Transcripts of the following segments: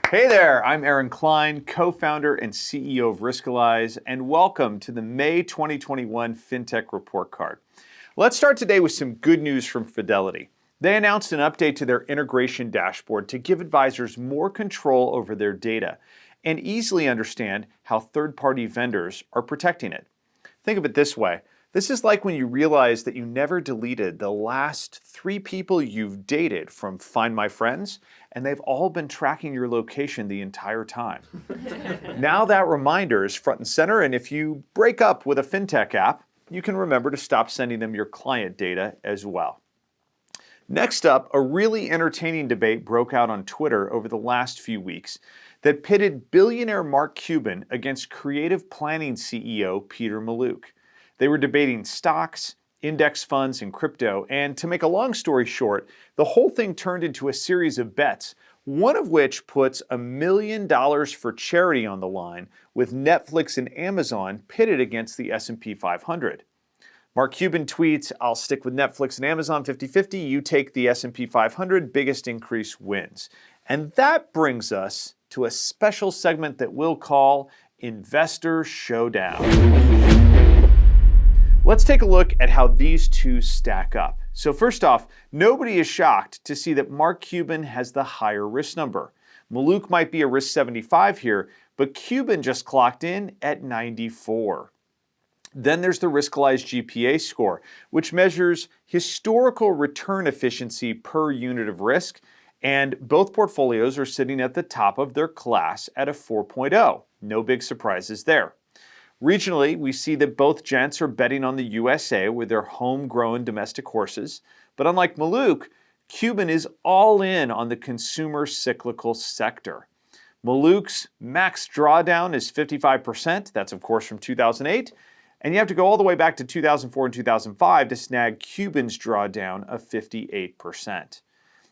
Hey there, I'm Aaron Klein, co-founder and CEO of Riskalyze, and welcome to the May 2021 Fintech Report Card. Let's start today with some good news from Fidelity. They announced an update to their integration dashboard to give advisors more control over their data and easily understand how third-party vendors are protecting it. Think of it this way. This is like when you realize that you never deleted the last 3 people you've dated from Find My Friends, and they've all been tracking your location the entire time. Now that reminder is front and center, and if you break up with a fintech app, you can remember to stop sending them your client data as well. Next up, a really entertaining debate broke out on Twitter over the last few weeks that pitted billionaire Mark Cuban against creative planning CEO Peter Mallouk. They were debating stocks, index funds, and crypto, and to make a long story short, the whole thing turned into a series of bets, one of which puts $1 million for charity on the line, with Netflix and Amazon pitted against the S&P 500. Mark Cuban tweets, "I'll stick with Netflix and Amazon 50-50, you take the S&P 500, biggest increase wins." And that brings us to a special segment that we'll call Investor Showdown. Let's take a look at how these two stack up. So first off, nobody is shocked to see that Mark Cuban has the higher risk number. Mallouk might be a risk 75 here, but Cuban just clocked in at 94. Then there's the Riskalyze GPA score, which measures historical return efficiency per unit of risk, and both portfolios are sitting at the top of their class at a 4.0. No big surprises there. Regionally, we see that both gents are betting on the USA with their homegrown domestic horses, but unlike Mallouk, Cuban is all in on the consumer cyclical sector. Mallouk's max drawdown is 55%, that's of course from 2008, and you have to go all the way back to 2004 and 2005 to snag Cuban's drawdown of 58%.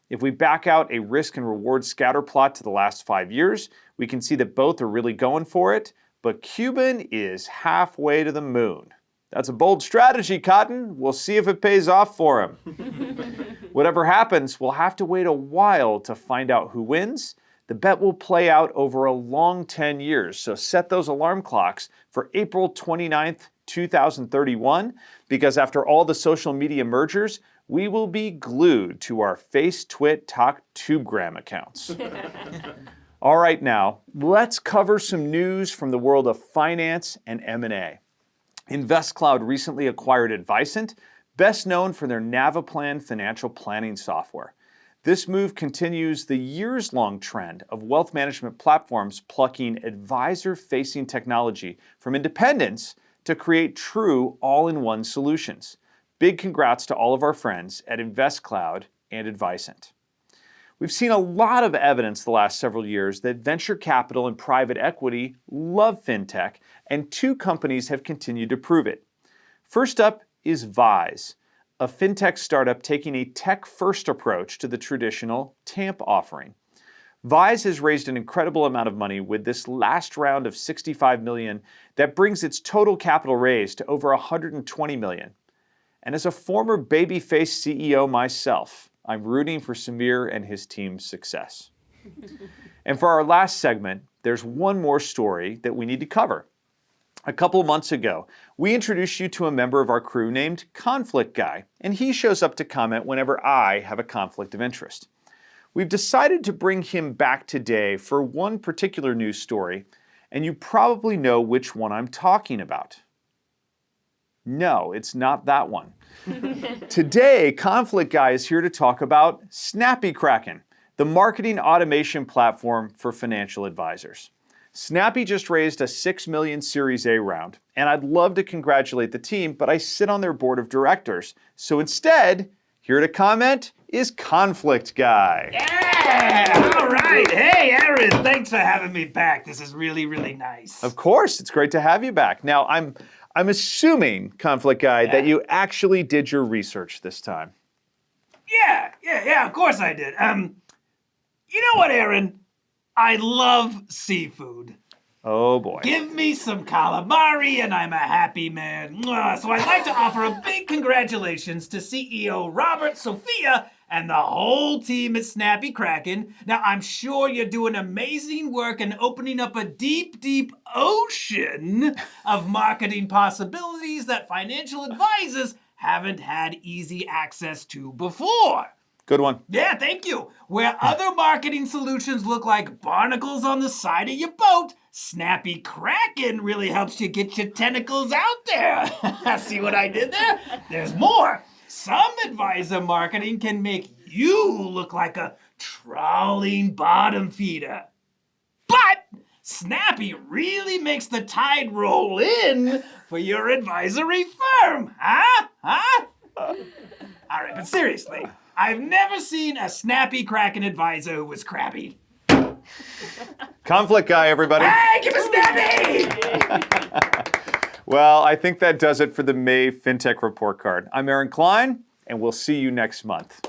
If we back out a risk and reward scatter plot to the last 5 years, we can see that both are really going for it, but Cuban is halfway to the moon. That's a bold strategy, Cotton. We'll see if it pays off for him. Whatever happens, we'll have to wait a while to find out who wins. The bet will play out over a long 10 years, so set those alarm clocks for April 29th, 2031, because after all the social media mergers, we will be glued to our Face, Twit, Talk, Tubegram accounts. All right, now, let's cover some news from the world of finance and M&A. InvestCloud recently acquired Advisant, best known for their Navaplan financial planning software. This move continues the years-long trend of wealth management platforms plucking advisor-facing technology from independents to create true all-in-one solutions. Big congrats to all of our friends at InvestCloud and Advisant. We've seen a lot of evidence the last several years that venture capital and private equity love fintech, and 2 companies have continued to prove it. First up is Vise, a fintech startup taking a tech-first approach to the traditional TAMP offering. Vise has raised an incredible amount of money with this last round of $65 million that brings its total capital raised to over $120 million. And as a former babyface CEO myself, I'm rooting for Samir and his team's success. And for our last segment, there's one more story that we need to cover. A couple of months ago, we introduced you to a member of our crew named Conflict Guy, and he shows up to comment whenever I have a conflict of interest. We've decided to bring him back today for one particular news story, and you probably know which one I'm talking about. No, it's not that one. Today, Conflict Guy is here to talk about Snappy Kraken, the marketing automation platform for financial advisors. Snappy just raised a $6 million Series A round, and I'd love to congratulate the team, but I sit on their board of directors. So instead, here to comment is Conflict Guy. Yeah! All right. Hey, Aaron, thanks for having me back. This is really, really nice. Of course, it's great to have you back. Now, I'm assuming, Conflict Guy, that you actually did your research this time. Yeah, of course I did. You know what, Aaron? I love seafood. Oh boy. Give me some calamari and I'm a happy man. So I'd like to offer a big congratulations to CEO Robert, Sophia, and the whole team at Snappy Kraken. Now, I'm sure you're doing amazing work and opening up a deep, deep ocean of marketing possibilities that financial advisors haven't had easy access to before. Good one. Yeah, thank you. Where other marketing solutions look like barnacles on the side of your boat, Snappy Kraken really helps you get your tentacles out there. See what I did there? There's more. Some advisor marketing can make you look like a trawling bottom feeder. But Snappy really makes the tide roll in for your advisory firm. Huh? All right, but seriously, I've never seen a Snappy Kraken advisor who was crappy. Conflict guy, everybody. Hey, give us Snappy! Well, I think that does it for the May FinTech Report Card. I'm Aaron Klein, and we'll see you next month.